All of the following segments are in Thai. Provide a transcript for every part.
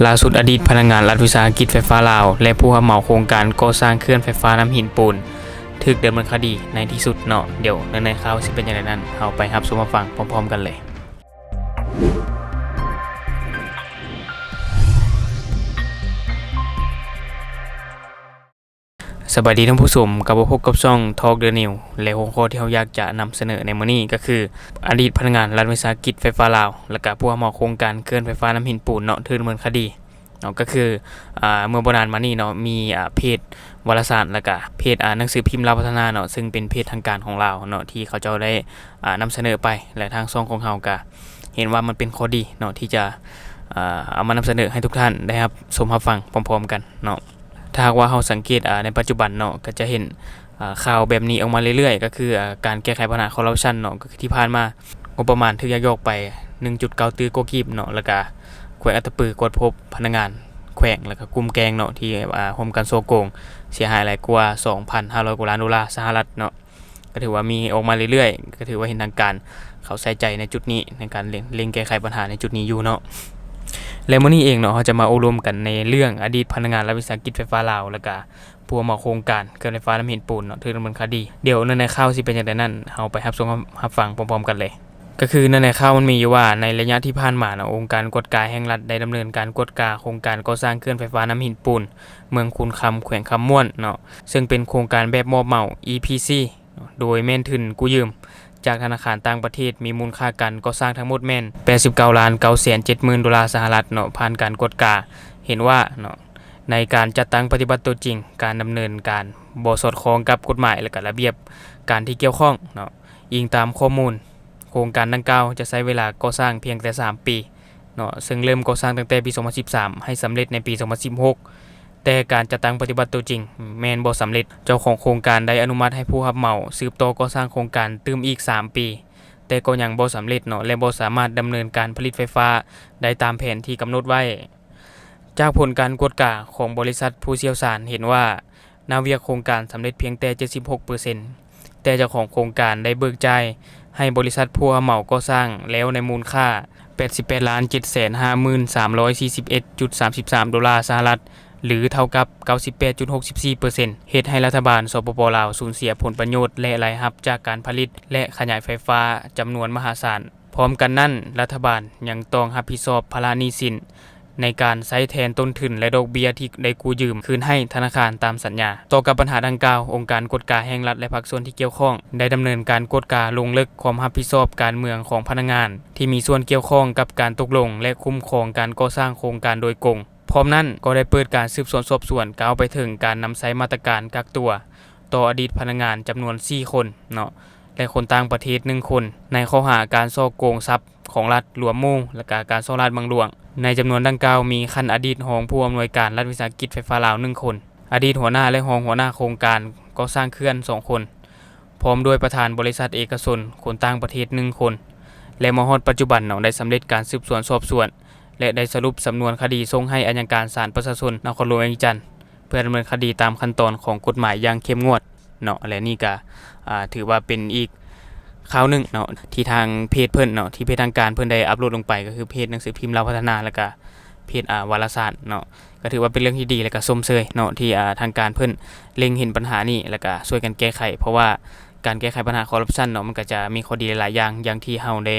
ล่าสุดอดีตพนักงานรัฐวิสาหกิจไฟฟ้าลาวและผู้รับเหมาโครงการก่อสร้างเคลื่อนไฟฟ้าน้ำหินปูนถูกดำเนินคดีในที่สุดเนาะเดี๋ยวในข่าวสิเป็นอย่างไรนั้นเอาไปรับชมฟังพร้อมๆกันเลยสวัสดีท่านผู้ชมกับพบกับช่อง Talk The New และหัวข้อที่เราอยากจะนำเสนอในมื้อนี้ก็คืออดีตพนักงานรัฐวิสาหกิจไฟฟ้าลาวและก็ผู้รับเหมาโครงการเคลื่อนไฟฟ้าน้ำหินปูนเนาะถูกดำเนินคดีเนาะก็คือเมื่อบ่นานมานี้เนาะมีเพจวารสารและก็เพจหนังสือพิมพ์ลาวพัฒนาเนาะซึ่งเป็นเพจทางการของลาวเนาะที่เขาเจ้าได้นำเสนอไปและทางช่องของเราก็เห็นว่ามันเป็นข้อดีเนาะที่จะเอามานำเสนอให้ทุกท่านได้รับชมรับฟังพร้อมๆกันเนาะถ้าหากว่าเราสังเกตในปัจจุบันเนาะก็จะเห็นข่าวแบบนี้ออกมาเรื่อยๆก็คือการแก้ไขปัญหาคอร์รัปชันเนาะก็คือที่ผ่านมางบประมาณถูกยักยอกไป 1.9 ตื้อโกกีบเนาะแล้วก็แขวงอัตตปือกดพบพนักงานแขวงแล้วก็กลุ่มแกงเนาะที่ร่วมกันโซโกงเสียหายหลายกว่า 2,500 กว่าล้านดอลลาร์สหรัฐเนาะก็ถือว่ามีออกมาเรื่อยๆก็ถือว่าเห็นทางการเขาใส่ใจในจุดนี้ในการเล็งแก้ไขปัญหาในจุดนี้อยู่เนาะและมื้อนี้เองเนาะเราจะมาอบรมกันในเรื่องอดีตพนักงานรัฐวิสาหกิจไฟฟ้าลาวแล้วก็ผู้รับเหมาโครงการเครื่องไฟฟ้าน้ำหินปูนเนาะถูกดำเนินคดีเดี๋ยวในข่าวสิเป็นอย่างไรนั้นเราไปรับชมรับฟังพร้อมๆกันเลยก็คือในข่าวมันมีอยู่ว่าในระยะที่ผ่านมาเนาะองค์การกฎกาแห่งรัฐได้ดำเนินการกฎกาโครงการก่อสร้างเครื่องไฟฟ้าน้ำหินปูนเมืองคูนคำแขวงคำม่วนเนาะซึ่งเป็นโครงการแบบมอบเหมา EPC โดยแม่นทุนกู้ยืมจากธนาคารต่างประเทศมีมูลค่าการก่อสร้างทั้งหมดแม่น 89,970,000 ดอลลาร์สหรัฐเนาะผ่านการกฎกาเห็นว่าเนาะในการจัดตั้งปฏิบัติตัวจริงการดำเนินการบ่สอดคล้องกับกฎหมายและก็ระเบียบการที่เกี่ยวข้องเนาะอิงตามข้อมูลโครงการดังกล่าวจะใช้เวลาก่อสร้างเพียงแต่3ปีเนาะซึ่งเริ่มก่อสร้างตั้งแต่ปี 2013 ให้สำเร็จในปี 2016แต่การจัดตั้งปฏิบัติตัวจริงแม่นบ่สำเร็จเจ้าของโครงการได้อนุมัติให้ผู้รับเหมาสืบต่อก่อสร้างโครงการตื้มอีก3ปีแต่ก็ยังบ่สำเร็จเนาะและบ่สามารถดำเนินการผลิตไฟฟ้าได้ตามแผนที่กำหนดไว้จากผลการกวดกาของบริษัทผู้เชี่ยวชาญเห็นว่านาวิกโครงการสำเร็จเพียงแต่ 76% แต่เจ้าของโครงการได้เบิกจ่ายให้บริษัทผู้รับเหมาก่อสร้างแล้วในมูลค่า 88,750,41.33 ดอลลาร์สหรัฐหรือเท่ากับ 98.64% เฮ็ดให้รัฐบาลสปป.ลาวสูญเสียผลประโยชน์และรายรับจากการผลิตและขยายไฟฟ้าจำนวนมหาศาลพร้อมกันนั้นรัฐบาลยังต้องรับผิดชอบภาระหนี้สินในการใช้แทนต้นทุนและดอกเบี้ยที่ได้กู้ยืมคืนให้ธนาคารตามสัญญาต่อกับปัญหาดังกล่าวองค์การกฎกาแห่งรัฐและภาคส่วนที่เกี่ยวข้องได้ดำเนินการกฎกาลงลึกความรับผิดชอบการเมืองของพนักงานที่มีส่วนเกี่ยวข้องกับการตกลงและคุ้มครองการก่อสร้างโครงการโดยกงพร้อมนั้นก็ได้เปิดการสืบสวนสอบสวนก้าวไปถึงการนำใช้มาตรการกักตัวต่ออดีตพนักงานจำนวน4คนเนาะและคนต่างประเทศ1คนในข้อหาการฉ้อโกงทรัพย์ของรัฐหลวมหมู่และการฉ้อราษฎร์บังหลวงในจำนวนดังกล่าวมีขั้นอดีตรองผู้อำนวยการรัฐวิสาหกิจไฟฟ้าลาว1คนอดีตหัวหน้าและรองหัวหน้าโครงการก่อสร้างเขื่อน2คนพร้อมด้วยประธานบริษัทเอกชนคนต่างประเทศ1คนและมาฮอดปัจจุบันเนาะได้สำเร็จการสืบสวนสอบสวนและได้สรุปสำนวนคดีส่งให้อัยการศาลประชาชนนครหลวงเวียงจันทน์เพื่อดำเนินคดีตามขั้นตอนของกฎหมายอย่างเข้มงวดเนาะและนี่ก็ถือว่าเป็นอีกข่าวนึงเนาะที่ทางเพจเพิ่นเนาะที่เพจทางการเพิ่นได้อัปโหลดลงไปก็คือเพจหนังสือพิมพ์ลาวพัฒนาแล้วก็เพจวารสารเนาะก็ถือว่าเป็นเรื่องที่ดีและก็ชมเชยเนาะที่ทางการเพิ่นเล็งเห็นปัญหานี้แล้วก็ช่วยกันแก้ไขเพราะว่าการแก้ไขปัญหาคอร์รัปชันเนาะมันก็จะมีข้อดีหลายอย่างอย่างที่เฮาได้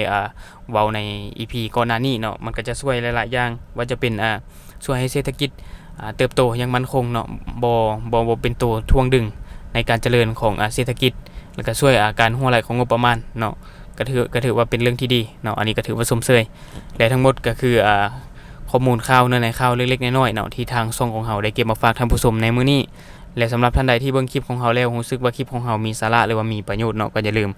เว้าใน EP ก่อนหน้านี้เนาะมันก็จะช่วยหลายๆอย่างว่าจะเป็นช่วยให้เศรษฐกิจเติบโตอย่างมั่นคงเนาะบ่เป็นตัวทวงดึงในการเจริญของเศรษฐกิจแล้วก็ช่วยการรั่วไหลของงบประมาณเนาะก็ถือว่าเป็นเรื่องที่ดีเนาะอันนี้ก็ถือว่าชมเชยและทั้งหมดก็คือข้อมูลข่าวในข่าวเล็กๆน้อยๆเนาะที่ทางช่องของเฮาได้เก็บมาฝากท่านผู้ชมในมื้อนี้และสำหรับท่านใดที่เบิ่งคลิปของเฮาแล้วรู้สึกว่าคลิปของเฮามีสาระหรือว่ามีประโยชน์เนาะก็อย่าลืม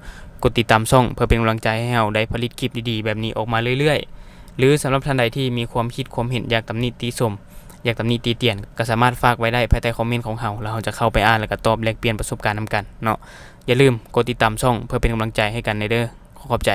กดติดตามช่องเพื่อเป็นกำลังใจให้เฮาได้ผลิตคลิปดีๆแบบนี้ออกมาเรื่อยๆหรือสำหรับท่านใดที่มีความคิดความเห็นอยากตำหนิติชมอยากตำหนิตีเตียนก็สามารถฝากไว้ได้ภายใต้คอมเมนต์ของเฮาแล้วเฮาจะเข้าไปอ่านแล้วก็ตอบแลกเปลี่ยนประสบการณ์นำกันเนาะอย่าลืมกดติดตามช่องเพื่อเป็นกำลังใจให้กันในเด้อขอบใจ